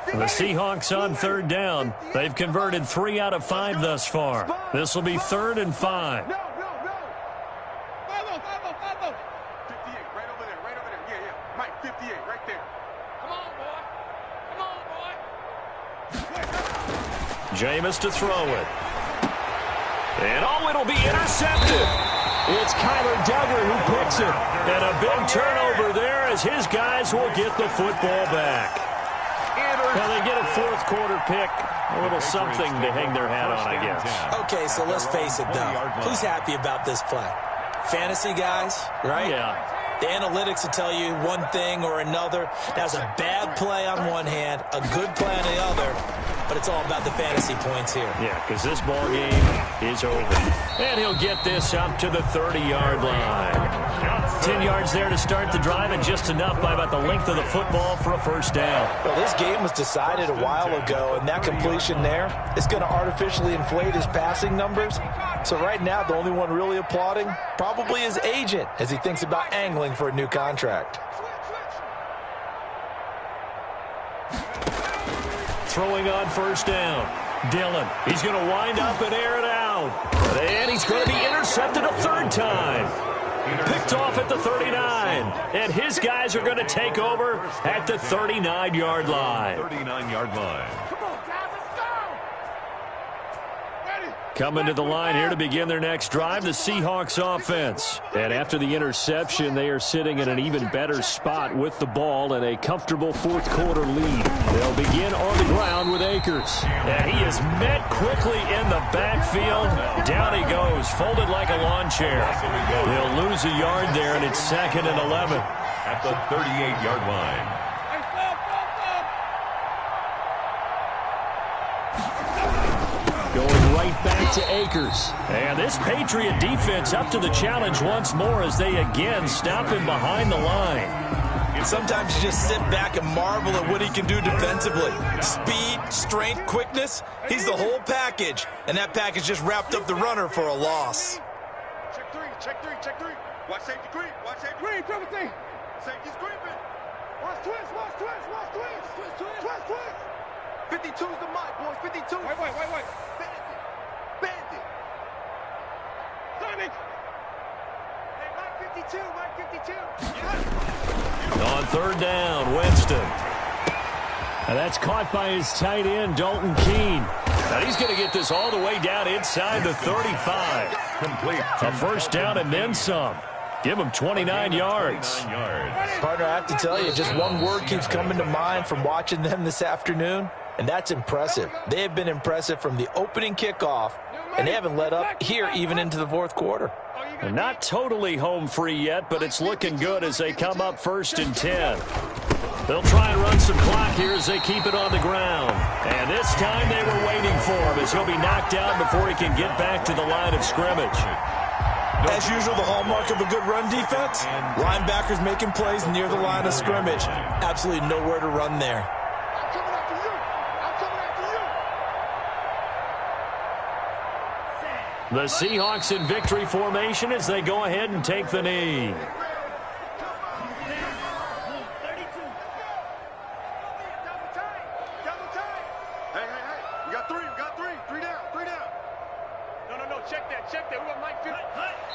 The Seahawks on 3rd down. They've converted 3 out of 5 thus far. This will be 3rd and 5. No. 58, right over there, right over there. Yeah, yeah. Mike, 58, right there. Come on, boy. Come on, boy. Jameis to throw it. And it'll be intercepted. It's Kyler Duggar who picks it. And a big turnover there as his guys will get the football back. Now they get a fourth quarter pick. A little something to hang their hat on, I guess. Okay, so let's face it, though. Who's happy about this play? Fantasy guys, right? Yeah. The analytics will tell you one thing or another. That's a bad play on one hand, a good play on the other, but it's all about the fantasy points here. Yeah, because this ball game is over. And he'll get this up to the 30-yard line. 10 yards there to start the drive, and just enough by about the length of the football for a first down. Well, this game was decided a while ago, and that completion there is going to artificially inflate his passing numbers. So right now, the only one really applauding probably his agent as he thinks about angling for a new contract. Throwing on first down. Dillon. He's going to wind up and air it out. And he's going to be intercepted a 3rd time. Picked off at the 39. And his guys are going to take over at the 39-yard line. 39-yard line. Coming to the line here to begin their next drive, the Seahawks offense. And after the interception, they are sitting in an even better spot with the ball and a comfortable fourth quarter lead. They'll begin on the ground with Akers. And he is met quickly in the backfield. Down he goes, folded like a lawn chair. They'll lose a yard there, and it's 2nd and 11. At the 38-yard line. Going right back to Akers. And this Patriot defense up to the challenge once more as they again stop him behind the line. Sometimes you just sit back and marvel at what he can do defensively. Speed, strength, quickness, he's the whole package. And that package just wrapped up the runner for a loss. Check three, check three, check three. Watch safety creep, watch safety creep. Everything. Safety's creeping. Watch twist, watch twist, watch twist. Twist, twist. 52's the mic, boys, 52. Wait. Bandit. Sonic. Hey, Mike 52, Mike 52. Yeah. On 3rd down, Winston. And that's caught by his tight end, Dalton Keene. Now he's going to get this all the way down inside the 35. Complete. A first down and then some. Give him 29 yards. Partner, I have to tell you, just one word keeps coming to mind from watching them this afternoon, and that's impressive. They have been impressive from the opening kickoff, and they haven't let up here even into the fourth quarter. And not totally home free yet, but it's looking good as they come up 1st and 10. They'll try and run some clock here as they keep it on the ground. And this time they were waiting for him as he'll be knocked out before he can get back to the line of scrimmage. As usual, the hallmark of a good run defense, linebackers making plays near the line of scrimmage. Absolutely nowhere to run there. I'm coming after you. I'm coming after you. The Seahawks in victory formation as they go ahead and take the knee.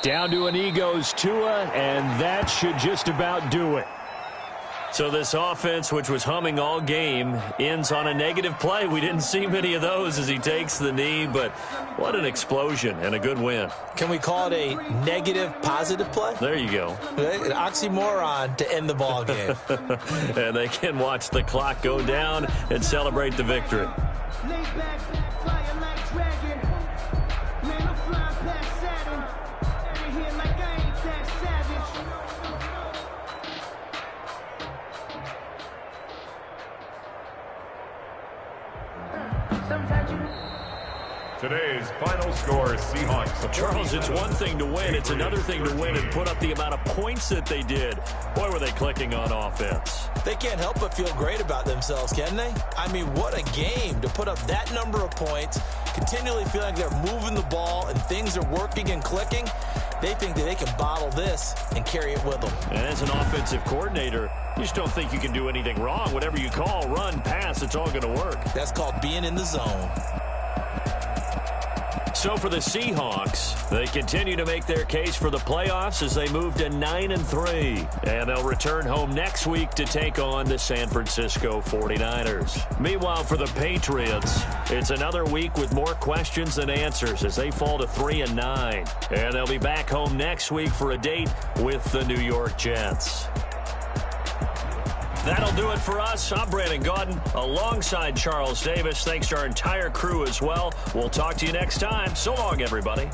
Down to a knee goes Tua, and that should just about do it. So this offense, which was humming all game, ends on a negative play. We didn't see many of those as he takes the knee, but what an explosion and a good win. Can we call it a negative positive play? There you go. An oxymoron to end the ball game. And they can watch the clock go down and celebrate the victory. Today's final score, Seahawks. Charles, it's one thing to win. It's another thing to win and put up the amount of points that they did. Boy, were they clicking on offense. They can't help but feel great about themselves, can they? I mean, what a game to put up that number of points, continually feel like they're moving the ball and things are working and clicking. They think that they can bottle this and carry it with them. And as an offensive coordinator, you just don't think you can do anything wrong. Whatever you call, run, pass, it's all going to work. That's called being in the zone. So for the Seahawks, they continue to make their case for the playoffs as they move to 9-3. And they'll return home next week to take on the San Francisco 49ers. Meanwhile, for the Patriots, it's another week with more questions than answers as they fall to 3-9. And they'll be back home next week for a date with the New York Jets. That'll do it for us. I'm Brandon Gaudin alongside Charles Davis. Thanks to our entire crew as well. We'll talk to you next time. So long, everybody.